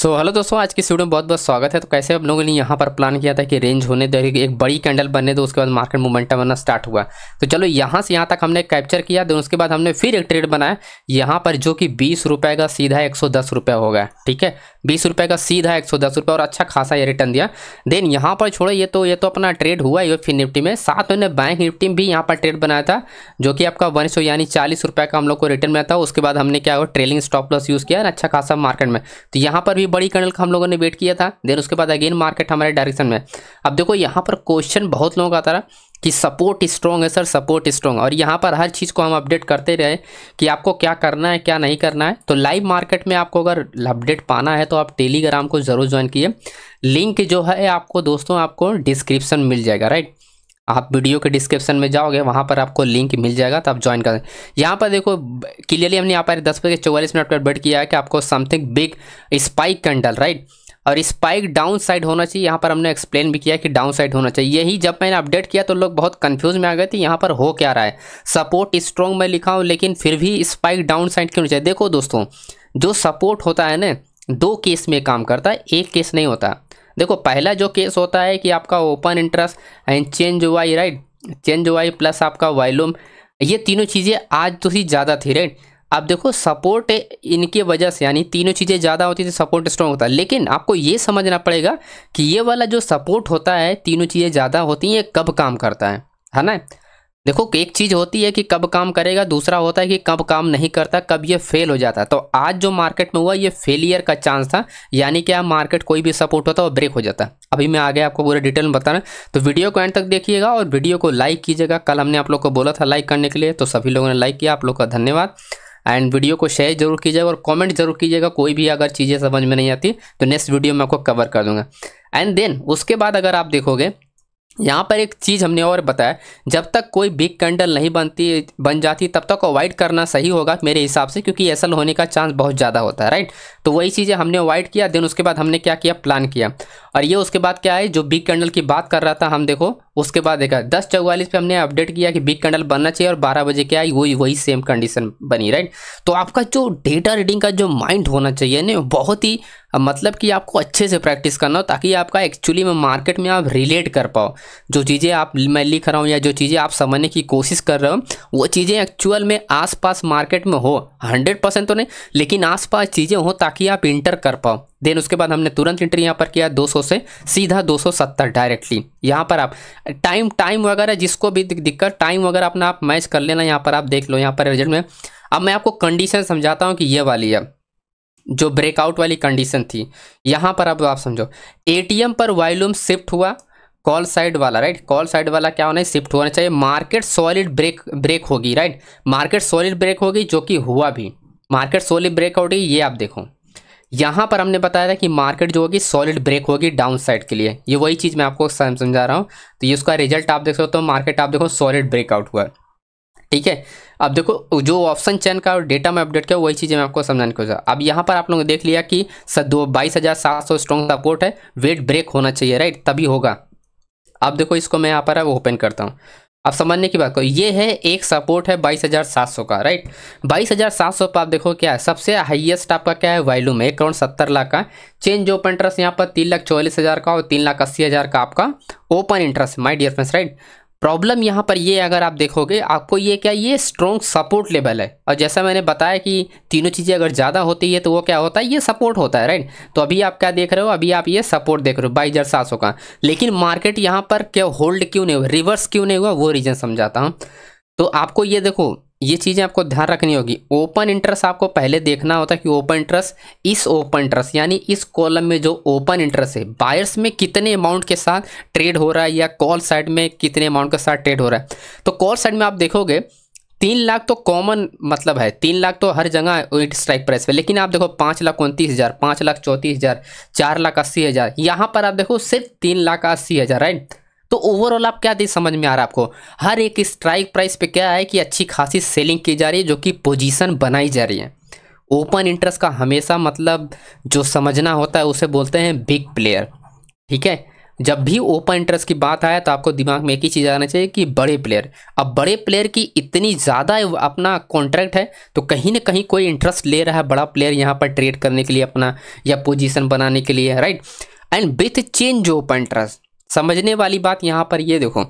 Hello दोस्तों, आज की इस वीडियो में बहुत बहुत स्वागत है। तो कैसे हम लोगों ने यहाँ पर प्लान किया था कि रेंज होने दो, एक बड़ी कैंडल बनने दो, उसके बाद मार्केट मोमेंटम बनना स्टार्ट हुआ। तो चलो यहाँ से यहाँ तक हमने कैप्चर किया, देन उसके बाद हमने फिर एक ट्रेड बनाया यहाँ पर, जो कि 20 रुपये का सीधा 110 रुपये हो गया। ठीक है, 20 रुपये का सीधा 110 रुपये और अच्छा खासा ये रिटर्न दिया। देन यहाँ पर छोड़ो, ये तो अपना ट्रेड हुआ है फिर निफ्टी में। साथ में बैंक निफ्टी में भी यहाँ पर ट्रेड बनाया था, जो कि आपका 100 यानी 40 रुपये का हम लोग को रिटर्न मिला था। उसके बाद हमने क्या हुआ, ट्रेलिंग स्टॉप लॉस यूज़ किया अच्छा खासा मार्केट में। तो यहाँ पर भी बड़ी कैंडल का हम लोगों ने वेट किया था। देन उसके बाद अगेन मार्केट हमारे डायरेक्शन में। अब देखो यहाँ पर क्वेश्चन बहुत लोगों का आता रहा कि सपोर्ट स्ट्रॉन्ग है सर, सपोर्ट स्ट्रॉन्ग, और यहाँ पर हर चीज़ को हम अपडेट करते रहे कि आपको क्या करना है क्या नहीं करना है। तो लाइव मार्केट में आपको अगर अपडेट पाना है तो आप टेलीग्राम को ज़रूर ज्वाइन कीजिए। लिंक जो है आपको दोस्तों आपको डिस्क्रिप्शन मिल जाएगा, राइट। आप वीडियो के डिस्क्रिप्शन में जाओगे, वहाँ पर आपको लिंक मिल जाएगा, तो आप ज्वाइन करें। यहाँ पर देखो क्लियरली हमने यहाँ पर 10:44 पर अपडेट किया है कि आपको something big spike candle, right, और स्पाइक डाउन साइड होना चाहिए। यहाँ पर हमने एक्सप्लेन भी किया कि डाउन साइड होना चाहिए। यही जब मैंने अपडेट किया तो लोग बहुत कंफ्यूज में आ गए थे, यहाँ पर हो क्या रहा है, सपोर्ट स्ट्रॉन्ग मैं लिखा हूँ लेकिन फिर भी स्पाइक डाउन साइड क्यों नहीं चाहिए। देखो दोस्तों, जो सपोर्ट होता है ना, दो केस में काम करता है, एक केस नहीं होता। देखो पहला जो केस होता है कि आपका open interest and change Y, right, change Y plus आपका वॉल्यूम, ये तीनों चीज़ें आज तो ही ज़्यादा थी, राइट। अब देखो सपोर्ट इनकी वजह से, यानी तीनों चीज़ें ज़्यादा होती थी, सपोर्ट स्ट्रॉन्ग होता है। लेकिन आपको ये समझना पड़ेगा कि ये वाला जो सपोर्ट होता है, तीनों चीज़ें ज़्यादा होती हैं, ये कब काम करता है ना। देखो एक चीज़ होती है कि कब काम करेगा, दूसरा होता है कि कब काम नहीं करता, कब ये फेल हो जाता है। तो आज जो मार्केट में हुआ ये फेलियर का चांस था, यानी कि आप मार्केट कोई भी सपोर्ट होता है वो ब्रेक हो जाता है। अभी मैं आगे आपको पूरे डिटेल में बताना, तो वीडियो को एंड तक देखिएगा और वीडियो को लाइक कीजिएगा। कल हमने आप लोग को बोला था लाइक करने के लिए, तो सभी लोगों ने लाइक किया, आप लोग का धन्यवाद। एंड वीडियो को शेयर जरूर कीजिएगा और कमेंट जरूर कीजिएगा। कोई भी अगर चीज़ें समझ में नहीं आती तो नेक्स्ट वीडियो में आपको कवर कर दूंगा। एंड देन उसके बाद अगर आप देखोगे, यहाँ पर एक चीज़ हमने और बताया, जब तक कोई बिग कैंडल नहीं बन जाती तब तक अवॉइड करना सही होगा मेरे हिसाब से, क्योंकि ऐसा होने का चांस बहुत ज़्यादा होता है, राइट। तो वही चीज़ें हमने अवॉइड किया। देन उसके बाद हमने क्या किया, प्लान किया। और ये उसके बाद क्या है, जो बिग कैंडल की बात कर रहा था हम, देखो उसके बाद देखा 10:44 पे हमने अपडेट किया कि बिग कैंडल बनना चाहिए, और 12 बजे क्या आई, वही सेम कंडीशन बनी, राइट। तो आपका जो डेटा रीडिंग का जो माइंड होना चाहिए ना, बहुत ही मतलब कि आपको अच्छे से प्रैक्टिस करना हो, ताकि आपका एक्चुअली में मार्केट में आप रिलेट कर पाओ। जो चीज़ें आप मैं लिख रहा हूँ या जो चीज़ें आप समझने की कोशिश कर रहे हो, वो चीज़ें एक्चुअल में आसपास मार्केट में हो, 100% तो नहीं लेकिन आसपास चीज़ें हो, ताकि आप इंटर कर पाओ। देन उसके बाद हमने तुरंत इंटर यहाँ पर किया 200 से सीधा 270 डायरेक्टली। यहाँ पर आप टाइम वगैरह जिसको भी दिक्कत, टाइम वगैरह अपना आप मैच कर लेना। यहाँ पर आप देख लो, यहाँ पर रिजल्ट में अब मैं आपको कंडीशन समझाता हूँ कि ये वाली है जो ब्रेकआउट वाली कंडीशन थी। यहाँ पर अब आप समझो, एटीएम पर वॉल्यूम शिफ्ट हुआ कॉल साइड वाला, राइट। कॉल साइड वाला क्या होना है, शिफ्ट होना चाहिए। मार्केट सॉलिड ब्रेक होगी, राइट, मार्केट सॉलिड ब्रेक होगी, जो कि हुआ भी। मार्केट सॉलिड ब्रेक होगी, ये आप देखो यहाँ पर हमने बताया था कि मार्केट जो होगी सॉलिड ब्रेक होगी डाउन साइड के लिए। ये वही चीज़ मैं आपको समझा रहा हूँ। तो ये उसका रिजल्ट आप देख सकते हो, मार्केट आप देखो सॉलिड ब्रेकआउट हुआ, ठीक है। अब देखो जो ऑप्शन चेन का डेटा में अपडेट किया, वही चीज़ें मैं आपको समझाने को चाहा। अब यहाँ पर आप लोग देख लिया कि 22,700 स्ट्रॉन्ग सपोर्ट है, वेट ब्रेक होना चाहिए, राइट, तभी होगा। अब देखो इसको मैं यहाँ पर अब ओपन करता हूँ। अब समझने की बात करो, ये है एक सपोर्ट है 22,700 का, राइट। 22,700 पर आप देखो क्या है, सबसे हाईएस्ट आपका क्या है, वॉल्यूम है 1 करोड़ 70 लाख का। चेंज ओपन इंटरेस्ट यहाँ पर 3,44,000 का और 3,80,000 का आपका open interest, my dear friends, right. Problem यहाँ पर ये अगर आप देखोगे, आपको ये क्या, ये स्ट्रॉन्ग सपोर्ट लेवल है। और जैसा मैंने बताया कि तीनों चीज़ें अगर ज़्यादा होती है तो वो क्या होता है, ये सपोर्ट होता है, राइट। तो अभी आप क्या देख रहे हो, अभी आप ये सपोर्ट देख रहे हो 22,700 का। लेकिन मार्केट यहाँ पर क्या होल्ड क्यों नहीं हुआ, रिवर्स क्यों नहीं हुआ, वो रीजन समझाता हूँ। तो आपको ये देखो, ये चीज़ें आपको ध्यान रखनी होगी। ओपन इंटरेस्ट आपको पहले देखना होता है कि ओपन इंटरेस्ट, इस ओपन इंटरेस्ट यानी इस कॉलम में जो ओपन इंटरेस्ट है, बायर्स में कितने अमाउंट के साथ ट्रेड हो रहा है, या कॉल साइड में कितने अमाउंट के साथ ट्रेड हो रहा है। तो कॉल साइड में आप देखोगे 3 लाख तो कॉमन मतलब है, 3 लाख तो हर जगह स्ट्राइक प्राइस पे। लेकिन आप देखो 5,29,000, 5,34,000, 4,80,000, यहाँ पर आप देखो सिर्फ 3,80,000, राइट। तो ओवरऑल आप क्या समझ में आ रहा है आपको, हर एक स्ट्राइक प्राइस पे क्या है कि अच्छी खासी सेलिंग की जा रही है, जो कि पोजीशन बनाई जा रही है। ओपन इंटरेस्ट का हमेशा मतलब जो समझना होता है उसे बोलते हैं बिग प्लेयर, ठीक है। जब भी ओपन इंटरेस्ट की बात आए तो आपको दिमाग में एक ही चीज़ आना चाहिए कि बड़े प्लेयर। अब बड़े प्लेयर की इतनी ज़्यादा अपना कॉन्ट्रैक्ट है तो कहीं ना कहीं कोई इंटरेस्ट ले रहा है बड़ा प्लेयर यहाँ पर ट्रेड करने के लिए अपना या पोजीशन बनाने के लिए, right. And with change open interest, समझने वाली बात यहाँ पर ये देखो,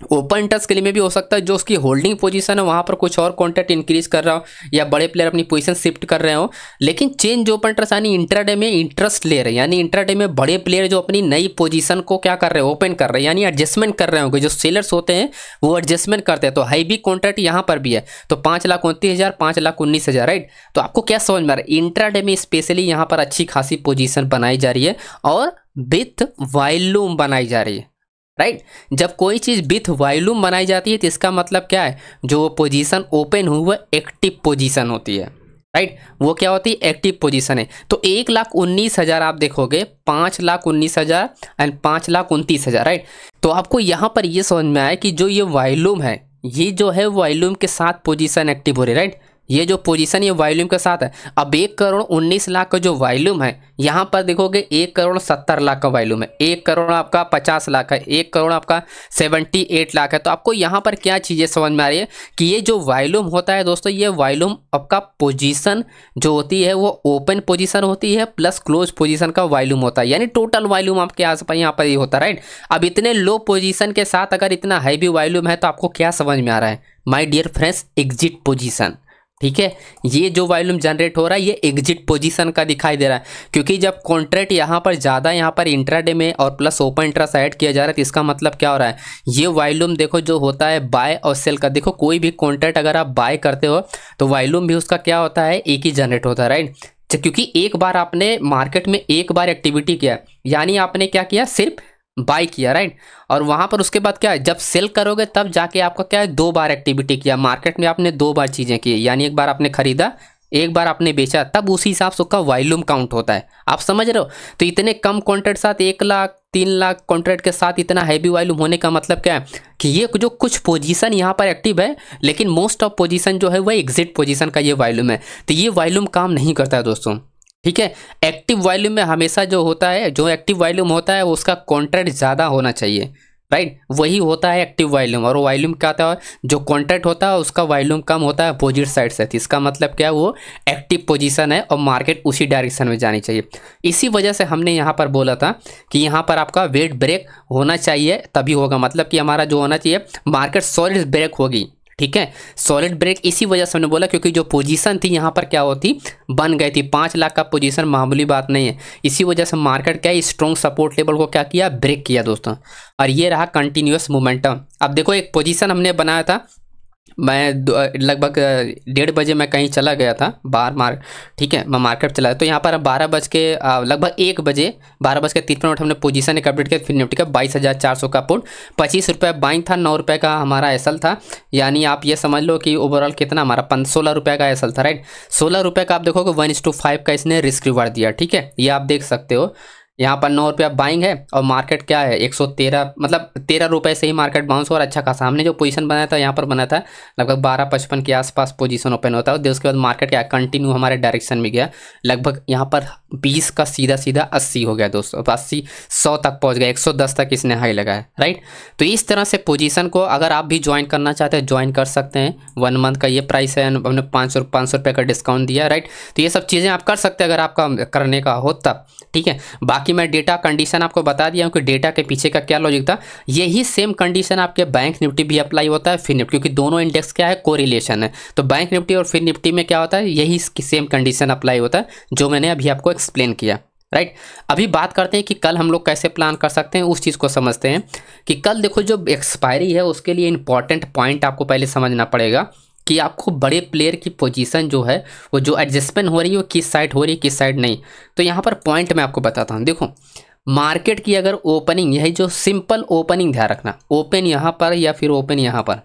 ओपन इंटरेस्ट के लिए में भी हो सकता है जो उसकी होल्डिंग पोजीशन है वहाँ पर कुछ और कॉन्ट्रैक्ट इंक्रीज कर रहा हो या बड़े प्लेयर अपनी पोजीशन शिफ्ट कर रहे हो, लेकिन चेंज ओपन इंटरेस्ट यानी इंट्राडे में इंटरेस्ट ले रहे हैं, यानी इंट्राडे में बड़े प्लेयर जो अपनी नई पोजीशन को क्या कर रहे हैं, ओपन कर रहे हैं, यानी एडजस्टमेंट कर रहे होंगे। जो सेलर्स होते हैं वो एडजस्टमेंट करते हैं। तो हाई भी कॉन्ट्रैक्ट यहाँ पर भी है, तो 5,29,000 5,19,000, राइट। तो आपको क्या समझ में आ रहा है, इंट्राडे में स्पेशली यहाँ पर अच्छी खासी पोजीशन बनाई जा रही है और विथ वॉल्यूम बनाई जा रही है, राइट। जब कोई चीज़ विथ वॉल्यूम बनाई जाती है तो इसका मतलब क्या है, जो पोजीशन ओपन हुई है एक्टिव पोजीशन होती है, राइट। वो क्या होती है, एक्टिव पोजीशन है। तो 1,19,000 आप देखोगे, 5,19,000 एंड 5,29,000, राइट। तो आपको यहाँ पर ये समझ में आया कि जो ये वॉल्यूम है, ये जो है वॉल्यूम के साथ पोजीशन एक्टिव हो रही है, राइट। ये जो पोजीशन ये वॉल्यूम के साथ है। अब 1,19,00,000 का जो वॉल्यूम है, यहाँ पर देखोगे 1,70,00,000 का वॉल्यूम है, 1,00,00,000 आपका 50,00,000 है, 1,00,00,000 आपका 78,00,000 है। तो आपको यहाँ पर क्या चीज़ें समझ में आ रही है कि ये जो वॉल्यूम होता है दोस्तों, ये वॉल्यूम आपका पोजीशन जो होती है वो ओपन पोजीशन होती है प्लस क्लोज पोजीशन का वॉल्यूम होता है, यानी टोटल वॉल्यूम आपके आस पास यहाँ पर ये होता है, राइट। अब इतने लो पोजीशन के साथ अगर इतना हैवी वॉल्यूम है तो आपको क्या समझ में आ रहा है my dear friends, exit position, ठीक है। ये जो वॉल्यूम जनरेट हो रहा है ये एग्जिट पोजीशन का दिखाई दे रहा है, क्योंकि जब कॉन्ट्रैक्ट यहाँ पर ज़्यादा यहाँ पर इंट्राडे में और प्लस ओपन इंटरेस्ट ऐड किया जा रहा है तो इसका मतलब क्या हो रहा है, ये वॉल्यूम देखो जो होता है बाय और सेल का, देखो कोई भी कॉन्ट्रैक्ट अगर आप बाय करते हो तो वॉल्यूम भी उसका क्या होता है, एक ही जनरेट होता है, राइट। क्योंकि एक बार आपने मार्केट में एक बार एक्टिविटी किया, यानी आपने क्या किया, सिर्फ बाय किया, राइट। और वहाँ पर उसके बाद क्या है, जब सेल करोगे तब जाके आपका क्या है, 2 बार एक्टिविटी किया मार्केट में, आपने 2 बार चीज़ें की, यानी एक बार आपने खरीदा, एक बार आपने बेचा, तब उसी हिसाब से उसका वॉल्यूम काउंट होता है। आप समझ रहे हो। तो इतने कम कॉन्ट्रैक्ट साथ 1,00,000 3,00,000 कॉन्ट्रैक्ट के साथ इतना हैवी वॉल्यूम होने का मतलब क्या है कि ये जो कुछ पोजीशन यहाँ पर एक्टिव है, लेकिन मोस्ट ऑफ पोजीशन जो है वह एग्जिट पोजीशन का ये वॉल्यूम है। तो ये वॉल्यूम काम नहीं करता है दोस्तों, ठीक है। एक्टिव वॉल्यूम में हमेशा जो होता है, जो एक्टिव वॉल्यूम होता है उसका कॉन्ट्रैक्ट ज़्यादा होना चाहिए, राइट। वही होता है एक्टिव वॉल्यूम। और वो वॉल्यूम क्या होता है, जो कॉन्ट्रैक्ट होता है उसका वॉल्यूम कम होता है अपोजिट साइड से। तो इसका मतलब क्या है, वो एक्टिव पोजीशन है और मार्केट उसी डायरेक्शन में जानी चाहिए। इसी वजह से हमने यहाँ पर बोला था कि यहाँ पर आपका वेट ब्रेक होना चाहिए तभी होगा, मतलब कि हमारा जो होना चाहिए मार्केट सॉलिड ब्रेक होगी, ठीक है। सॉलिड ब्रेक इसी वजह से हमने बोला क्योंकि जो पोजीशन थी यहाँ पर क्या होती, बन गई थी। 5,00,000 का पोजीशन मामूली बात नहीं है, इसी वजह से मार्केट क्या है, स्ट्रॉन्ग सपोर्ट लेवल को क्या किया, ब्रेक किया दोस्तों। और ये रहा कंटिन्यूअस मोमेंटम। अब देखो एक पोजीशन हमने बनाया था, मैं लगभग 1:30 बजे मैं कहीं चला गया था बाहर ठीक है, मैं मार्केट चला गया। तो यहाँ पर 12 बज के लगभग 1 बजे 12:53 हमने पोजीशन एक अपडेट किया फिर निफ्टी का 22,400 का पुट, 25 रुपये बाइंग था, 9 रुपये का हमारा एसल था, यानी आप ये समझ लो कि ओवरऑल कितना हमारा 16 रुपये का एसल था, राइट। 16 रुपये का आप देखोगे 1:5 का इसने रिस्क रिवार्ड दिया, ठीक है। ये आप देख सकते हो यहाँ पर 9 रुपया बाइंग है और मार्केट क्या है 113, मतलब 13 रुपये से ही मार्केट बाउंस हो रहा अच्छा खासा। हमने जो पोजीशन बनाया था यहाँ पर बनाया था लगभग 12:55 के आसपास पोजीशन ओपन होता है। उसके बाद मार्केट क्या कंटिन्यू हमारे डायरेक्शन में गया, लगभग यहाँ पर 20 का सीधा 80 हो गया दोस्तों, 80 100 तक पहुँच गया, 110 तक इसने हाई लगाया, राइट। तो इस तरह से पोजीशन को अगर आप भी ज्वाइन करना चाहते हैं ज्वाइन कर सकते हैं। 1 मंथ का ये प्राइस है, हमने 500 रुपये का डिस्काउंट दिया, राइट। तो ये सब चीज़ें आप कर सकते हैं अगर आपका करने का हो तब, ठीक है। बाकी मैं डेटा कंडीशन आपको बता दिया हूँ कि डेटा के पीछे का क्या लॉजिक था। यही सेम कंडीशन आपके बैंक निफ्टी भी अप्लाई होता है, फिर निफ्टी, क्योंकि दोनों इंडेक्स क्या है, कोरिलेशन है। तो बैंक निफ्टी और फिर निफ्टी में क्या होता है, यही सेम कंडीशन अप्लाई होता है जो मैंने अभी आपको एक्सप्लेन किया, राइट। अभी बात करते हैं कि कल हम लोग कैसे प्लान कर सकते हैं, उस चीज़ को समझते हैं कि कल देखो जो एक्सपायरी है उसके लिए इंपॉर्टेंट पॉइंट आपको पहले समझना पड़ेगा कि आपको बड़े प्लेयर की पोजीशन जो है वो जो एडजस्टमेंट हो रही है वो किस साइड हो रही है किस साइड नहीं। तो यहाँ पर पॉइंट मैं आपको बताता हूँ। देखो मार्केट की अगर ओपनिंग, यही जो सिंपल ओपनिंग ध्यान रखना, ओपन यहाँ पर या फिर ओपन यहाँ पर,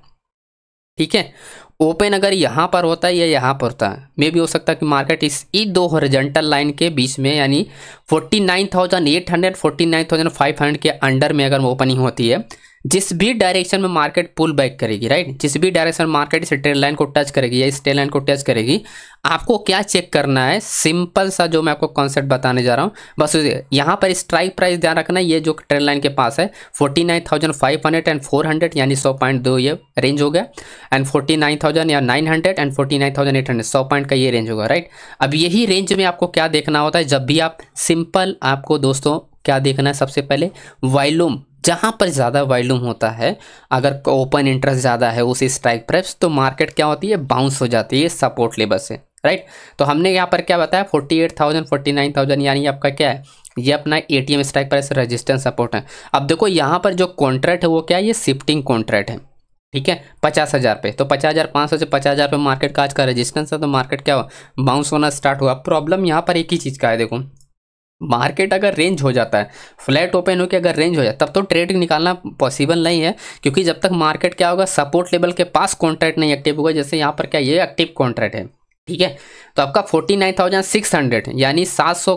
ठीक है। ओपन अगर यहाँ पर होता है या यहाँ पर होता है, मे भी हो सकता है कि मार्केट इस 2 हॉरिजॉन्टल लाइन के बीच में यानी 49,800 49,500 के अंडर में अगर ओपनिंग होती है, जिस भी डायरेक्शन में मार्केट पुल बैक करेगी, राइट, जिस भी डायरेक्शन में मार्केट इस ट्रेंड लाइन को टच करेगी या इस ट्रेंड लाइन को टच करेगी, आपको क्या चेक करना है, सिंपल सा जो मैं आपको कॉन्सेप्ट बताने जा रहा हूँ, बस यहाँ पर स्ट्राइक प्राइस ध्यान रखना है, ये जो ट्रेंड लाइन के पास है 49,500 एंड 400 यानी 100.2 ये रेंज हो गया, एंड 49,000 या 900 एंड 49,800 100 पॉइंट का ये रेंज होगा, राइट। अब यही रेंज में आपको क्या देखना होता है, जब भी आप सिंपल आपको दोस्तों क्या देखना है, सबसे पहले वॉल्यूम, जहाँ पर ज़्यादा वॉल्यूम होता है, अगर ओपन इंटरेस्ट ज़्यादा है उस स्ट्राइक प्राइस, तो मार्केट क्या होती है, बाउंस हो जाती है सपोर्ट लेवल से, राइट। तो हमने यहाँ पर क्या बताया 48,000 49,000 यानी आपका क्या है, ये अपना ATM strike price resistance support है। अब देखो यहाँ पर जो कॉन्ट्रैक्ट है वो क्या है, ये शिफ्टिंग कॉन्ट्रैक्ट है, ठीक है, 50,000 पे, तो 50,500 से 50,000 पे मार्केट का आज का रेजिस्टेंस है, तो मार्केट क्या हुआ, बाउंस होना स्टार्ट हुआ। प्रॉब्लम यहाँ पर एक ही चीज़ का है, देखो मार्केट अगर रेंज हो जाता है, फ्लैट ओपन होकर अगर रेंज हो जाए, तब तो ट्रेड निकालना पॉसिबल नहीं है, क्योंकि जब तक मार्केट क्या होगा, सपोर्ट लेवल के पास कॉन्ट्रैक्ट नहीं एक्टिव होगा, जैसे यहाँ पर क्या ये एक्टिव कॉन्ट्रैक्ट है, ठीक है। तो आपका 49,600 यानी 700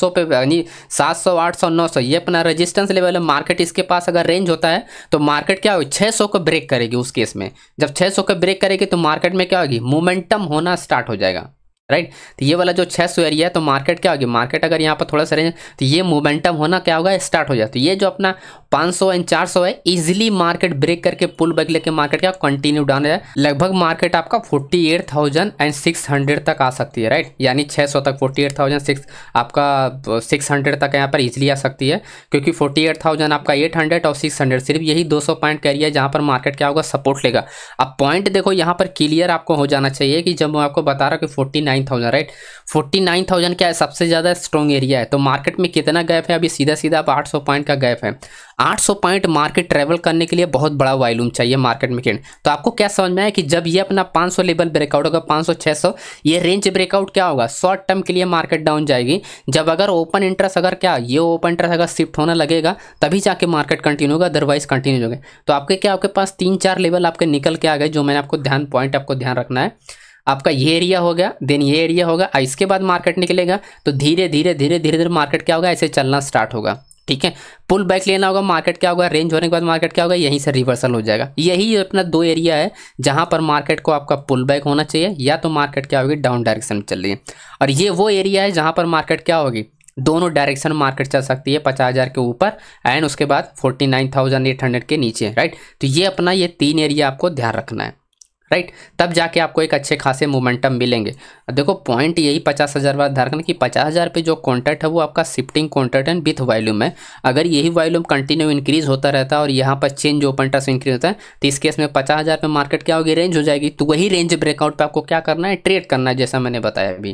पे यानी 700 800 900 ये अपना रेजिस्टेंस लेवल है, मार्केट इसके पास अगर रेंज होता है तो मार्केट क्या होगी, 600 को ब्रेक करेगी। उस केस में जब 600 को ब्रेक करेगी तो मार्केट में क्या होगी, मोमेंटम होना स्टार्ट हो जाएगा, राइट। तो ये वाला जो 600 एरिया है, तो मार्केट क्या होगी, मार्केट अगर यहाँ पर थोड़ा सा रेंज, तो ये मोमेंटम होना क्या होगा, स्टार्ट हो जाए। तो ये जो अपना 500 एंड 400 है, इजीली मार्केट ब्रेक करके पुल बैक लेके मार्केट क्या कंटिन्यू डाउन है, लगभग मार्केट आपका 48,600 तक आ सकती है, राइट, यानी 600 तक 48,600 आपका 600 तक यहाँ पर इजीली आ सकती है, क्योंकि 48,000 आपका 800 और 600 सिर्फ यही 200 पॉइंट का एरिया है जहाँ पर मार्केट क्या होगा, सपोर्ट लेगा। अब पॉइंट देखो यहाँ पर क्लियर आपको हो जाना चाहिए कि जब मैं आपको बता रहा हूँ कि 49,000, राइट, 49,000 क्या है, सबसे ज़्यादा स्ट्रॉन्ग एरिया है। तो मार्केट में कितना गैप है, अभी सीधा सीधा आप 800 पॉइंट का गैप है। 800 पॉइंट मार्केट ट्रेवल करने के लिए बहुत बड़ा वॉल्यूम चाहिए मार्केट में। तो आपको क्या समझ में आया कि जब ये अपना 500 लेवल ब्रेकआउट होगा, 500 600 ये रेंज ब्रेकआउट क्या होगा, शॉर्ट टर्म के लिए मार्केट डाउन जाएगी। जब अगर ओपन इंटरेस्ट अगर क्या ये ओपन इंटरेस्ट अगर शिफ्ट होना लगेगा तभी जाके मार्केट कंटिन्यू होगा, अदरवाइज कंटिन्यू होगा। तो आपके क्या, आपके पास 3-4 लेवल आपके निकल के आ गए, जो मैंने आपको आपको ध्यान रखना है। आपका ये एरिया हो गया, देन ये एरिया होगा, इसके बाद मार्केट निकलेगा तो धीरे धीरे मार्केट क्या होगा, ऐसे चलना स्टार्ट होगा, ठीक है। पुल बैक लेना होगा, मार्केट क्या होगा, रेंज होने के बाद मार्केट क्या होगा, यहीं से रिवर्सल हो जाएगा। यही अपना 2 एरिया है जहां पर मार्केट को आपका पुल बैक होना चाहिए, या तो मार्केट क्या होगी, डाउन डायरेक्शन में चल रही है। और ये वो एरिया है जहां पर मार्केट क्या होगी, दोनों डायरेक्शन मार्केट चल सकती है, 50,000 के ऊपर एंड उसके बाद 49,800 के नीचे, राइट। तो ये अपना ये 3 एरिया आपको ध्यान रखना है, राइट, तब जाके आपको एक अच्छे खासे मोमेंटम मिलेंगे। देखो पॉइंट यही 50,000 बाद ध्यान रखना कि 50,000 पे जो कॉन्ट्रैक्ट है वो आपका shifting contract and with volume है। अगर यही वॉल्यूम कंटिन्यू इंक्रीज होता रहता है और यहाँ पर चेंज ओपन इंटरेस्ट इंक्रीज होता है, तो इस केस में 50,000 पे मार्केट क्या होगी, रेंज हो जाएगी। तो वही रेंज ब्रेकआउट पे आपको क्या करना है, ट्रेड करना है, जैसा मैंने बताया अभी,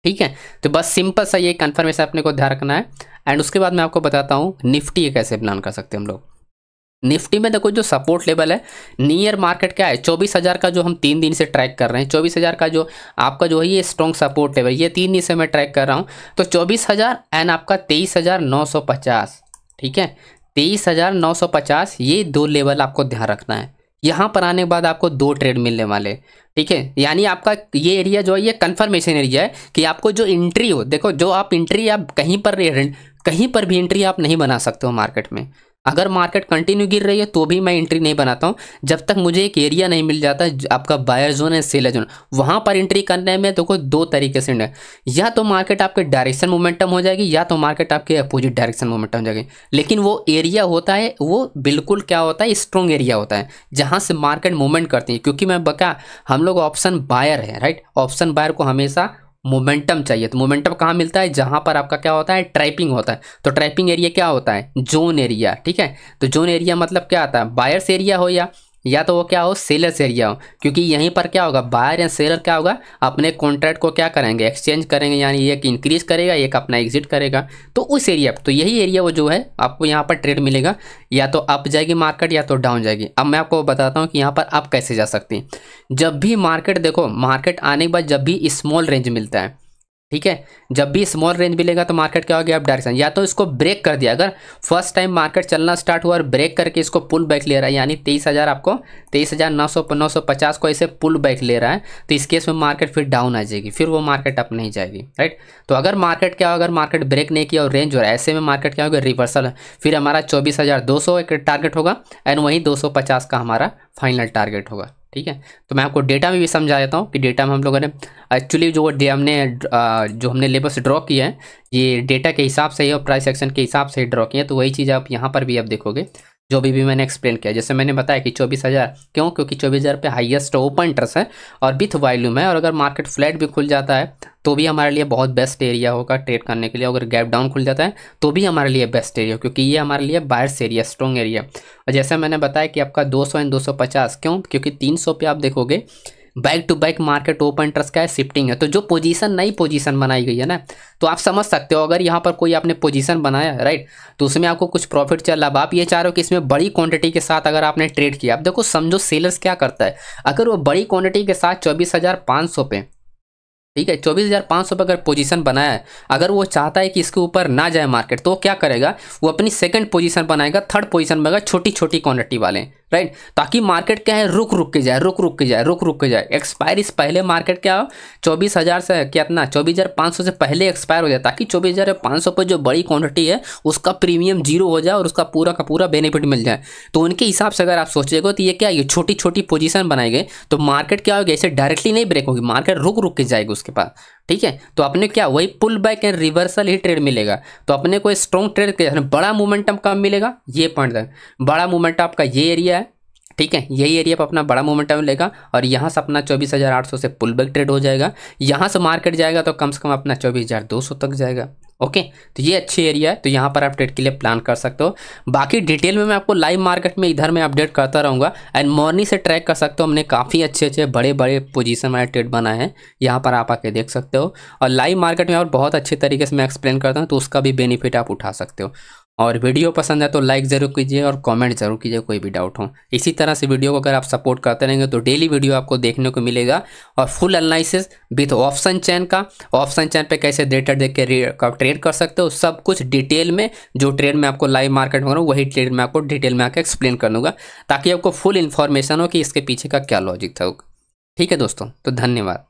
ठीक है। तो बस सिंपल सा ये कन्फर्मेशन अपने को ध्यान रखना है। एंड उसके बाद मैं आपको बताता हूँ निफ्टी कैसे प्लान कर सकते हैं हम लोग। निफ्टी में देखो जो सपोर्ट लेवल है, नियर मार्केट क्या है, 24,000 का जो हम 3 दिन से ट्रैक कर रहे हैं, 24,000 का जो आपका जो है ये स्ट्रॉन्ग सपोर्ट लेवल, ये 3 दिन से मैं ट्रैक कर रहा हूँ। तो 24,000 एंड आपका 23,950, ठीक है, 23,950 ये 2 लेवल आपको ध्यान रखना है। यहाँ पर आने के बाद आपको 2 ट्रेड मिलने वाले, ठीक है, यानी आपका ये एरिया जो है ये कंफर्मेशन एरिया है कि आपको जो एंट्री हो, देखो जो आप एंट्री आप कहीं पर भी एंट्री आप नहीं बना सकते हो मार्केट में। अगर मार्केट कंटिन्यू गिर रही है तो भी मैं एंट्री नहीं बनाता हूँ, जब तक मुझे एक एरिया नहीं मिल जाता आपका बायर जोन है, सेलर जोन, वहाँ पर एंट्री करने में देखो 2 तरीके से है, या तो मार्केट आपके डायरेक्शन मोमेंटम हो जाएगी, या तो मार्केट आपके अपोजिट डायरेक्शन मोमेंटम हो जाएगी। लेकिन वो एरिया होता है वो बिल्कुल क्या होता है, स्ट्रॉन्ग एरिया होता है जहाँ से मार्केट मूवमेंट करती है। क्योंकि मैं बता, हम लोग ऑप्शन बायर है, राइट, ऑप्शन बायर को हमेशा मोमेंटम चाहिए। तो मोमेंटम कहाँ मिलता है, जहाँ पर आपका क्या होता है, ट्रैपिंग होता है। तो ट्रैपिंग एरिया क्या होता है, जोन एरिया, ठीक है। तो जोन एरिया मतलब क्या आता है, बायर्स एरिया हो या तो वो क्या हो, सेलर्स एरिया हो। क्योंकि यहीं पर क्या होगा, बायर या सेलर क्या होगा, अपने कॉन्ट्रैक्ट को क्या करेंगे, एक्सचेंज करेंगे, यानी एक इंक्रीज करेगा, एक अपना एग्जिट करेगा। तो उस एरिया, तो यही एरिया वो जो है आपको यहाँ पर ट्रेड मिलेगा, या तो अप जाएगी मार्केट या तो डाउन जाएगी। अब मैं आपको बताता हूँ कि यहाँ पर अप कैसे जा सकती है। जब भी मार्केट देखो, मार्केट आने के बाद जब भी स्मॉल रेंज मिलता है, ठीक है। जब भी स्मॉल रेंज मिलेगा तो मार्केट क्या हो गया, अब डायरेक्शन, या तो इसको ब्रेक कर दिया, अगर फर्स्ट टाइम मार्केट चलना स्टार्ट हुआ और ब्रेक करके इसको पुल बैक ले रहा है, यानी 23,000 आपको 23,950 को ऐसे पुल बैक ले रहा है, तो इस केस में मार्केट फिर डाउन आ जाएगी, फिर वो मार्केट अप नहीं जाएगी, राइट। तो अगर मार्केट क्या होगा, अगर मार्केट ब्रेक नहीं किया और रेंज हो रहा है, ऐसे में मार्केट क्या होगा, रिवर्सल है, फिर हमारा 24,200 एक टारगेट होगा एंड वहीं 250 का हमारा फाइनल टारगेट होगा, ठीक है। तो मैं आपको डेटा में भी समझा देता हूँ कि डेटा में हम लोगों ने एक्चुअली जो हमने लेवल्स ड्रॉ किए हैं, ये डेटा के हिसाब से ही और प्राइस एक्शन के हिसाब से ही ड्रॉ किए हैं, तो वही चीज़ आप यहाँ पर भी आप देखोगे जो भी मैंने एक्सप्लेन किया। जैसे मैंने बताया कि 24,000 क्यों, क्योंकि 24,000 पे हाईएस्ट ओपन इंटरेस्ट है और विथ वॉल्यूम है, और अगर मार्केट फ्लैट भी खुल जाता है तो भी हमारे लिए बहुत बेस्ट एरिया होगा ट्रेड करने के लिए। अगर गैप डाउन खुल जाता है तो भी हमारे लिए बेस्ट एरिया, क्योंकि ये हमारे लिए बायर्स एरिया, स्ट्रॉन्ग एरिया। और जैसे मैंने बताया कि आपका 200 एंड 250 क्यों, क्योंकि 300 पे आप देखोगे back to back market open interest का है, शिफ्टिंग है, तो जो पोजीशन नई पोजीशन बनाई गई है ना, तो आप समझ सकते हो अगर यहाँ पर कोई आपने पोजीशन बनाया, राइट, तो उसमें आपको कुछ प्रॉफिट चल रहा है, अब आप ये चाह रहे हो कि इसमें बड़ी क्वांटिटी के साथ अगर आपने ट्रेड किया, अब देखो समझो सेलर्स क्या करता है, अगर वो बड़ी क्वांटिटी के साथ 24,500 पे, ठीक है, 24,500 पे अगर पोजीशन बनाया है, अगर वो चाहता है कि इसके ऊपर ना जाए मार्केट, तो क्या करेगा, वो अपनी सेकंड पोजीशन बनाएगा, थर्ड पोजीशन बनाएगा छोटी छोटी क्वांटिटी वाले, राइट, ताकि मार्केट क्या है, रुक रुक के जाए, एक्सपायरी से पहले मार्केट क्या हो, 24,000 से कितना 24,500 से पहले एक्सपायर हो जाए, ताकि 24,500 पर जो बड़ी क्वांटिटी है उसका प्रीमियम जीरो हो जाए और उसका पूरा का पूरा बेनिफिट मिल जाए। तो उनके हिसाब से अगर आप सोचिएगा तो ये क्या है, छोटी छोटी पोजीशन बनाई गई, तो मार्केट क्या होगी, ऐसे डायरेक्टली नहीं ब्रेक होगी, मार्केट रुक रुक के जाएगी उसके पास, ठीक है। तो अपने क्या वही पुल बैक एंड रिवर्सल ही ट्रेड मिलेगा। तो अपने को स्ट्रॉन्ग ट्रेड के बड़ा मोमेंटम कब मिलेगा, ये पॉइंट है, बड़ा मोमेंटम आपका ये एरिया है, ठीक है, यही एरिया पर अपना बड़ा मोमेंटम मिलेगा, और यहाँ से अपना 24,800 से पुल बैक ट्रेड हो जाएगा, यहाँ से मार्केट जाएगा तो कम से कम अपना 24,200 तक जाएगा। ओके, तो ये अच्छी एरिया है, तो यहाँ पर आप ट्रेड के लिए प्लान कर सकते हो। बाकी डिटेल में मैं आपको लाइव मार्केट में इधर में अपडेट करता रहूँगा, एंड मॉर्निंग से ट्रैक कर सकते हो, हमने काफ़ी अच्छे बड़े बड़े पोजीशन वाले ट्रेड बनाए हैं, यहाँ पर आप आके देख सकते हो। और लाइव मार्केट में और बहुत अच्छे तरीके से मैं एक्सप्लेन करता हूँ, तो उसका भी बेनिफिट आप उठा सकते हो। और वीडियो पसंद है तो लाइक ज़रूर कीजिए और कमेंट ज़रूर कीजिए कोई भी डाउट हो। इसी तरह से वीडियो को अगर आप सपोर्ट करते रहेंगे तो डेली वीडियो आपको देखने को मिलेगा, और फुल एनालिसिस विथ ऑप्शन चैन का, ऑप्शन चैन पे कैसे डेटा देख के ट्रेड कर सकते हो, सब कुछ डिटेल में, जो ट्रेड में आपको लाइव मार्केट में वही ट्रेड में आपको डिटेल में आकर एक्सप्लेन कर दूँगा, ताकि आपको फुल इन्फॉर्मेशन हो कि इसके पीछे का क्या लॉजिक था। ठीक है दोस्तों, तो धन्यवाद।